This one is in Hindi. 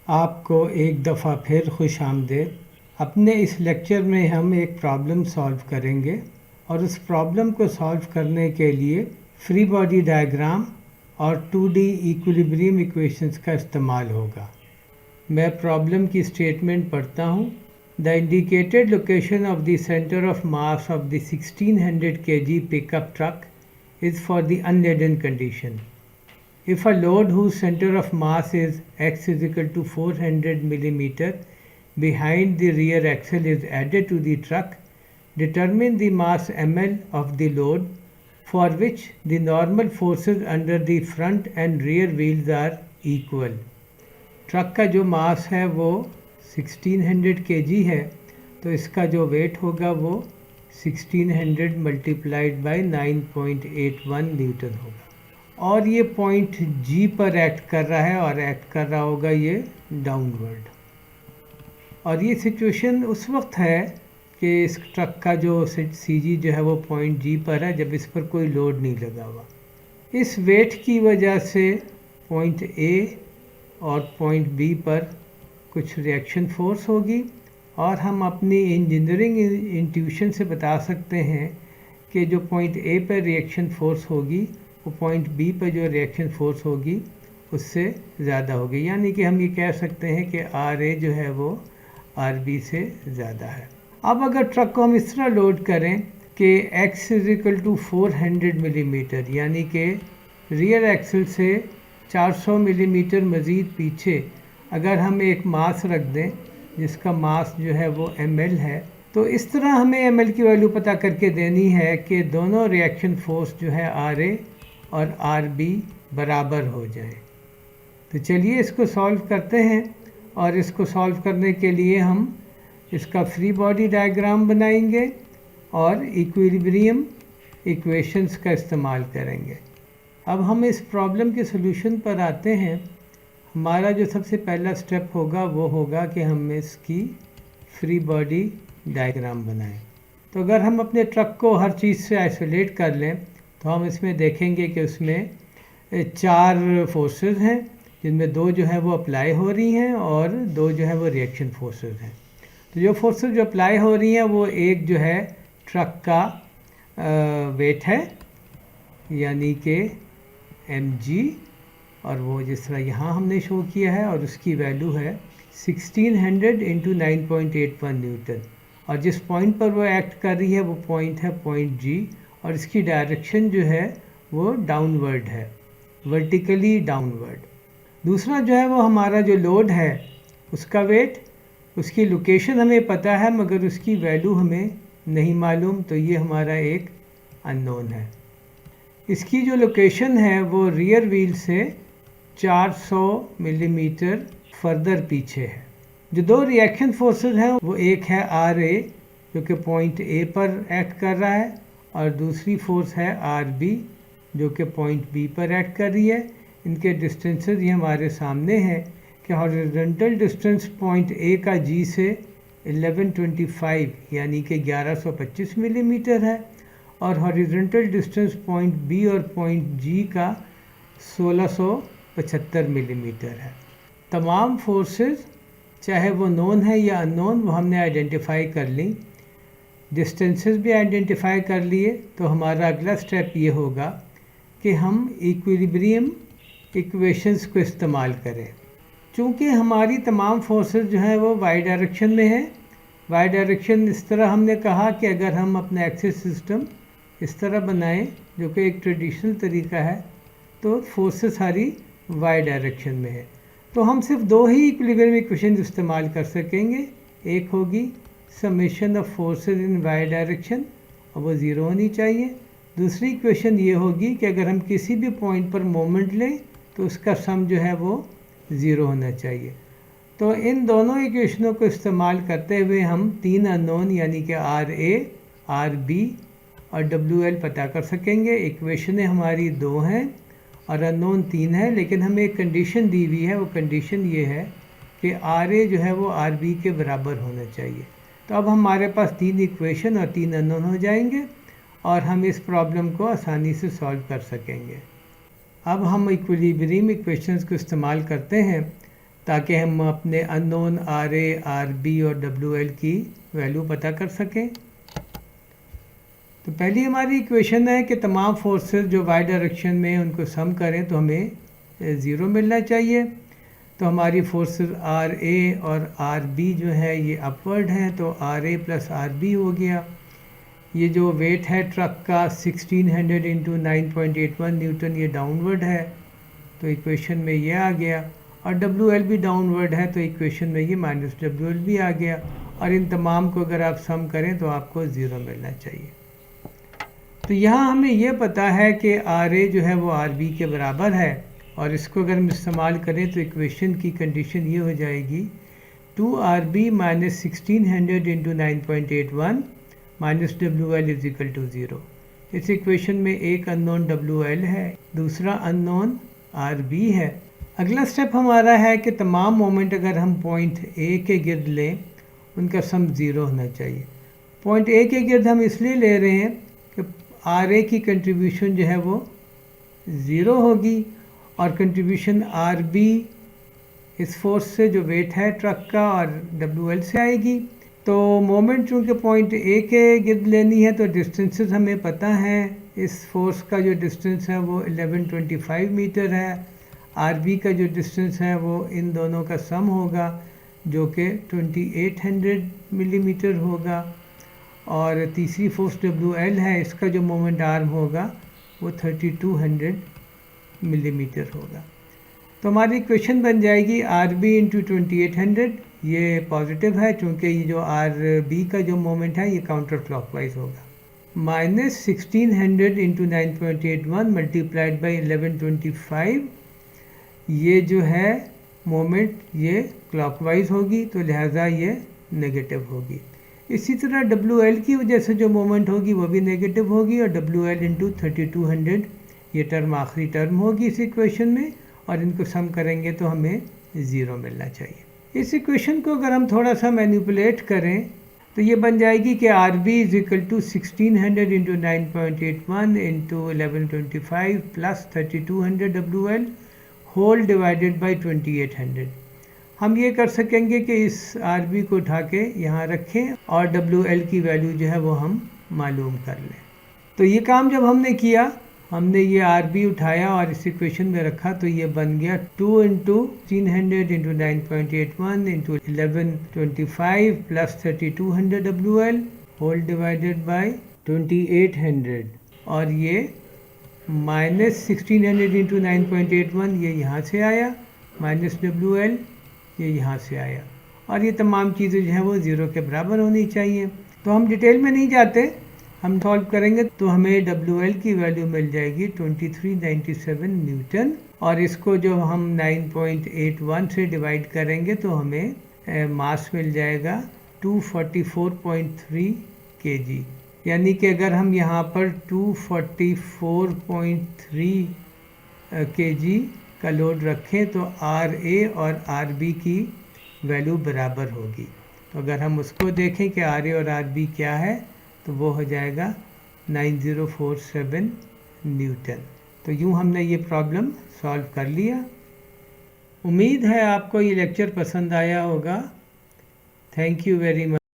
आपको एक दफ़ा फिर खुश आमदीद। अपने इस लेक्चर में हम एक प्रॉब्लम सॉल्व करेंगे और उस प्रॉब्लम को सॉल्व करने के लिए फ्री बॉडी डायग्राम और 2D इक्विलिब्रियम इक्वेशंस का इस्तेमाल होगा। मैं प्रॉब्लम की स्टेटमेंट पढ़ता हूँ। The indicated location of the centre of mass of the 1600 kg pickup truck is for the unladen condition. If a load whose center of mass is x is equal to 400 millimeter behind the rear axle is added to the truck, determine the mass ml of the load for which the normal forces under the front and rear wheels are equal. Truck का जो मास है वो 1600 kg है, तो इसका जो वेट होगा वो 1600 मल्टीप्लाइड बाई 9.81 न्यूटन होगा और ये पॉइंट G पर एक्ट कर रहा है और एक्ट कर रहा होगा ये डाउनवर्ड। और ये सिचुएशन उस वक्त है कि इस ट्रक का जो CG जो है वो पॉइंट G पर है जब इस पर कोई लोड नहीं लगा हुआ। इस वेट की वजह से पॉइंट A और पॉइंट B पर कुछ रिएक्शन फोर्स होगी और हम अपनी इंजीनियरिंग इंट्यूशन से बता सकते हैं कि जो पॉइंट A पर रिएक्शन फोर्स होगी वो पॉइंट B पर जो रिएक्शन फोर्स होगी उससे ज़्यादा होगी, यानी कि हम ये कह सकते हैं कि RA जो है वो RB से ज़्यादा है। अब अगर ट्रक को हम इस तरह लोड करें कि x is equal to 400 millimetre, यानी कि रियर एक्सल से 400 मिलीमीटर मज़ीद पीछे अगर हम एक मास रख दें जिसका मास जो है वो ml है, तो इस तरह हमें ml की वैल्यू पता करके देनी है कि दोनों रिएक्शन फोर्स जो है RA और RB बराबर हो जाए। तो चलिए इसको सॉल्व करते हैं और इसको सॉल्व करने के लिए हम इसका फ्री बॉडी डायग्राम बनाएंगे और इक्विलिब्रियम इक्वेशंस का इस्तेमाल करेंगे। अब हम इस प्रॉब्लम के सॉल्यूशन पर आते हैं। हमारा जो सबसे पहला स्टेप होगा वो होगा कि हम इसकी फ्री बॉडी डायग्राम बनाएं। तो अगर हम अपने ट्रक को हर चीज़ से आइसोलेट कर लें तो हम इसमें देखेंगे कि उसमें 4 फोर्सेस हैं, जिनमें 2 जो है वो अप्लाई हो रही हैं और 2 जो है वो रिएक्शन फोर्सेस हैं। तो जो फोर्सेस जो अप्लाई हो रही हैं वो एक जो है ट्रक का वेट है यानी कि mg, और वो जिस तरह यहाँ हमने शो किया है, और उसकी वैल्यू है 1600 इंटू 9.81 न्यूटन। और जिस पॉइंट पर वो एक्ट कर रही है वो पॉइंट है पॉइंट G, और इसकी डायरेक्शन जो है वो डाउनवर्ड है, वर्टिकली डाउनवर्ड। दूसरा जो है वो हमारा जो लोड है उसका वेट, उसकी लोकेशन हमें पता है मगर उसकी वैल्यू हमें नहीं मालूम, तो ये हमारा एक अननोन है। इसकी जो लोकेशन है वो रियर व्हील से 400 मिलीमीटर फर्दर पीछे है। जो 2 रिएक्शन फोर्सेस हैं वो एक है RA जो कि पॉइंट A पर एक्ट कर रहा है और दूसरी फोर्स है RB जो कि पॉइंट B पर एक्ट कर रही है। इनके डिस्टेंसेस ये हमारे सामने हैं कि हॉरिजॉन्टल डिस्टेंस पॉइंट A का G से 1125 यानी कि 1125 मिलीमीटर है और हॉरिजॉन्टल डिस्टेंस पॉइंट B और पॉइंट G का 1675 मिलीमीटर है। तमाम फोर्सेस चाहे वो नोन है या अननोन वो हमने आइडेंटिफाई कर ली, डिस्टेंसेस भी आइडेंटिफाई कर लिए। तो हमारा अगला स्टेप ये होगा कि हम इक्विलिब्रियम इक्वेशंस को इस्तेमाल करें। चूँकि हमारी तमाम फोर्सेस जो हैं वो वाई डायरेक्शन में है। वाई डायरेक्शन इस तरह हमने कहा कि अगर हम अपना एक्सिस सिस्टम इस तरह बनाएं जो कि एक ट्रेडिशनल तरीका है तो फोर्सेस सारी वाई डायरेक्शन में है। तो हम सिर्फ 2 ही इक्विलिब्रियम इक्वेशन इस्तेमाल कर सकेंगे। एक होगी summation of forces in Y direction और वो ज़ीरो होनी चाहिए। दूसरी इक्वेशन ये होगी कि अगर हम किसी भी पॉइंट पर मोमेंट लें तो उसका सम जो है वो ज़ीरो होना चाहिए। तो इन दोनों इक्वेशनों को इस्तेमाल करते हुए हम 3 अननोन यानी कि RA, RB और WL पता कर सकेंगे। इक्वेशनें हमारी 2 हैं और अननोन 3 है, लेकिन हमें एक कंडीशन दी हुई है। वो कंडीशन ये है कि RA जो है वो RB के बराबर होना चाहिए। तो अब हमारे पास 3 इक्वेशन और 3 अननोन हो जाएंगे और हम इस प्रॉब्लम को आसानी से सॉल्व कर सकेंगे। अब हम इक्विलिब्रियम इक्वेशंस को इस्तेमाल करते हैं ताकि हम अपने unknown R A, R B और डब्ल्यू एल की वैल्यू पता कर सकें। तो पहली हमारी इक्वेशन है कि तमाम फोर्सेस जो वाई डायरेक्शन में उनको सम करें तो हमें ज़ीरो मिलना चाहिए। तो हमारी फोर्सेस आर ए और आर बी जो है ये अपवर्ड हैं, तो R A plus R B हो गया। ये जो वेट है ट्रक का 1600 इंटू 9.81 न्यूटन, ये डाउनवर्ड है, तो इक्वेशन में ये आ गया। और डब्ल्यू एल भी डाउनवर्ड है, तो इक्वेशन में ये माइनस डब्ल्यू एल भी आ गया। और इन तमाम को अगर आप सम करें तो आपको ज़ीरो मिलना चाहिए। तो यहाँ हमें ये पता है कि आर ए जो है वो आर बी के बराबर है, और इसको अगर हम इस्तेमाल करें तो इक्वेशन की कंडीशन ये हो जाएगी 2RB minus 1600 into 9.81 minus W L is equal to 0। इस इक्वेशन में एक अननोन डब्ल्यू एल है, दूसरा अननोन आर बी है। अगला स्टेप हमारा है कि तमाम मोमेंट अगर हम पॉइंट ए के गिर्द लें उनका सम ज़ीरो होना चाहिए। पॉइंट ए के गिर्द हम इसलिए ले रहे हैं कि आर ए की कंट्रीब्यूशन जो है वो ज़ीरो होगी, और कंट्रीब्यूशन आर बी इस फोर्स से जो वेट है ट्रक का और डब्ल्यू एल से आएगी। तो मोमेंट चूँकि पॉइंट ए के गिर्द लेनी है तो डिस्टेंसेस हमें पता हैं। इस फोर्स का जो डिस्टेंस है वो 1125 मीटर है, आर बी का जो डिस्टेंस है वो इन दोनों का सम होगा जो कि 2800 मिलीमीटर होगा, और तीसरी फोर्स डब्ल्यू एल है, इसका जो मोमेंट आर्म होगा वो 3200 मिलीमीटर होगा। तो हमारी इक्वेशन बन जाएगी आर बी इंटू 2800, ये पॉजिटिव है चूँकि ये जो आर बी का जो मोमेंट है ये काउंटर क्लॉकवाइज होगा, माइनस 1600 इंटू 9.81 मल्टीप्लाइड बाई 1125, ये जो है मोमेंट ये क्लॉकवाइज होगी तो लिहाजा ये नेगेटिव होगी। इसी तरह डब्ल्यू एल की वजह से जो मोमेंट होगी वो भी नेगेटिव होगी, और डब्ल्यू एल इंटू 3200 ये टर्म आखिरी टर्म होगी इस इक्वेशन में, और इनको सम करेंगे तो हमें ज़ीरो मिलना चाहिए। इस इक्वेशन को अगर हम थोड़ा सा मैनिपुलेट करें तो ये बन जाएगी कि R B is equal to 1600 into 9.81 into 1125 plus 3200 W L whole divided by 2800। हम ये कर सकेंगे कि इस आर बी को उठा के यहाँ रखें और डब्ल्यू एल की वैल्यू जो है वो हम मालूम कर लें। तो ये काम जब हमने किया, हमने ये आर बी उठाया और इस इक्वेशन में रखा, तो ये बन गया 2 into 1600 into 9.81 into 1125 plus 3200 W L whole divided by 2800, और ये माइनस 1600 इंटू 9.81 ये यहाँ से आया, माइनस डब्ल्यू एल ये यहाँ से आया, और ये तमाम चीज़ें जो हैं वो ज़ीरो के बराबर होनी चाहिए। तो हम डिटेल में नहीं जाते, हम सॉल्व करेंगे तो हमें डब्ल्यू एल की वैल्यू मिल जाएगी 2397 न्यूटन, और इसको जब हम 9.81 से डिवाइड करेंगे तो हमें मास मिल जाएगा 244.3 kg। यानी कि अगर हम यहाँ पर 244.3 kg का लोड रखें तो आर ए और आर बी की वैल्यू बराबर होगी। तो अगर हम उसको देखें कि आर ए और आर बी क्या है तो वो हो जाएगा 9047 न्यूटन। तो यूँ हमने ये प्रॉब्लम सॉल्व कर लिया। उम्मीद है आपको ये लेक्चर पसंद आया होगा। Thank you very much.